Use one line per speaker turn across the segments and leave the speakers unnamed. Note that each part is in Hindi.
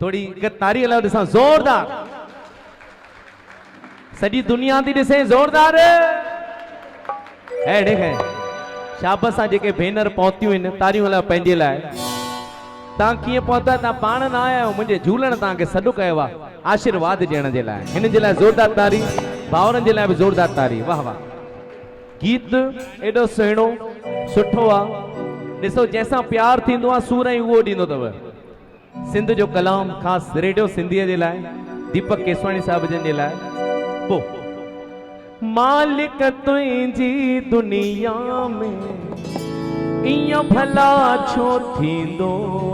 थोड़ी तारी हलाओ ॾिसां ज़ोरदार। सॼी दुनिया थी ॾिसे ज़ोरदार। ऐं ॾेख शाबस सां जेके भेनर पहुतियूं आहिनि तारियूं हलायो पंहिंजे लाइ। तव्हां कीअं पहुता तव्हां पाण न आया आहियो, मुंहिंजे झूलण तव्हांखे सॾु कयो आहे आशीर्वाद ॾियण जे लाइ। हिन जे लाइ ज़ोरदार तारी, भाउरनि जे लाइ बि ज़ोरदार तारी। वाह वाह। गीत एॾो सुहिणो सुठो आहे। ॾिसो जंहिंसां प्यार थींदो आहे सूर ई उहो ॾींदो अथव। सिंध जो कलाम ख़ासि रेडियो सिंधीअ जे लाइ दीपक केसवाणी साहिब जन जे लाइ। पोइ मालिक तुंहिंजी दुनिया में इया भला छो थींदो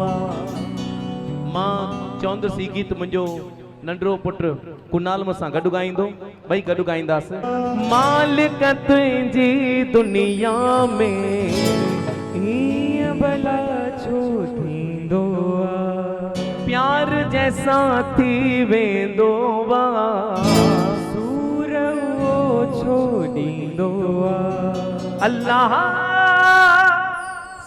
आहे। मां चवंदुसि ही गीत मुंहिंजो नंढड़ो पुट कुनाल मूंसां गॾु ॻाईंदो, ॿई गॾु ॻाईंदासीं। मालिक तुंहिंजी दुनिया में इया भला छो थींदो आहे। प्यार जैसा थी वेंदो आहे सूर वो छो ॾींदो आहे। अल्लाह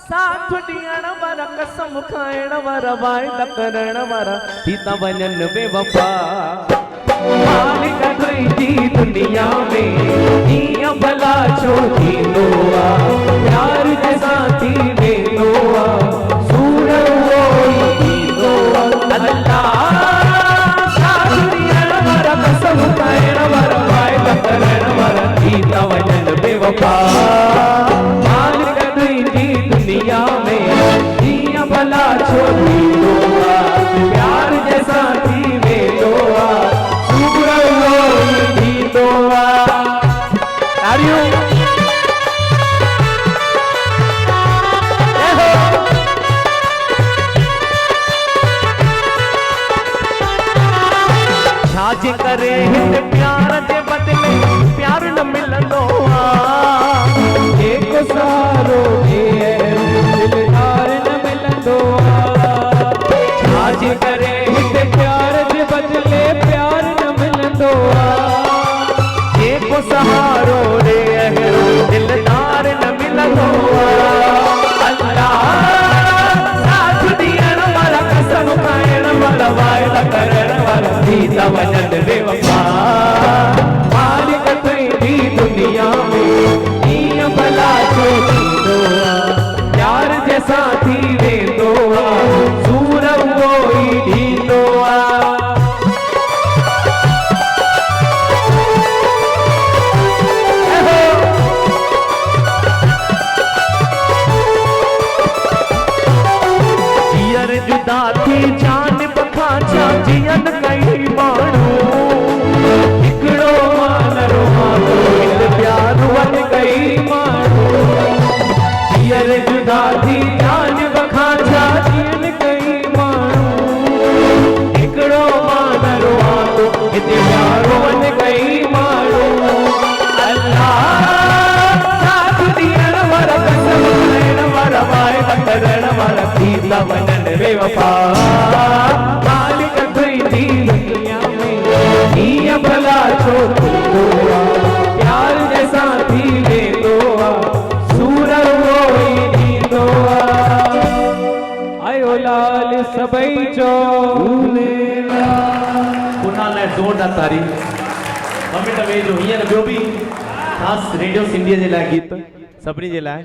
साथ ॾियण वारा कसम खाइण वारा वाइदा करण वारा थी था वञनि बेवफा। मालिक तुंहिंजी दुनिया में ईअं भला छो थींदो आहे। प्यार जैसा थी वेंदो आहे सूर उहो ई थींदो आहे। अल्लाह साथ ॾियण वारा कसम खाइण वारा वाइदा करण वारा थी था वञनि बेवफा। मालिक तुंहिंजी दुनिया में ईअं भला छो थींदो आहे। प्यार जैसा थी वेंदो आहे सूर उहो ई थींदो आहे। तारियूं छाजे करे हिन प्यार जे बदले प्यार न मिलंदो आहे। जेको सारो दिलदार न मिलंदो आहे। छाजे करे हिन प्यार जे बदले प्यार न मिलंदो आहे। जेको सहारो रे दिलदार न मिलंदो आहे। अल्लाह साथ ॾियण वारा कसम खाइण वारा वाइदा करण वारा थी था वञनि बेवफा। मालिक तुंहिंजी दुनिया में ईअं भला छो थींदो आहे। प्यार जैसा थी वेंदो आहे सूर उहो ई ॾींदो आहे। जीअर जुदा थी जान बखां छा जीअन कई माण्हू। हिकिड़ो मान रोमांचो हिन प्यार वन कई माण्हू। जीअर जुदा थी जान बखां छा जीअन कई माण्हू। हिकिड़ो मान रोमांचो हिन प्यार वन कई माण्हू। अल्लाह साथ ॾियण वारा कसम खाइण वारा वाइदा करण वारा थी था वञनि बेवफा। मालिक तुंहिंजी दुनिया में ईअं भला छो थींदो आहे। प्यार जैसा थी वेंदो आहे सूर उहो ई ॾींदो आहे। आयो लाल सभई चो कुनाल लाइ ज़ोरदार तारी। ॿ मिंट वेझो हींअर ॿियो बि ख़ासि रेडियो सिंधीअ जे लाइ गीत सभिनी जे लाइ।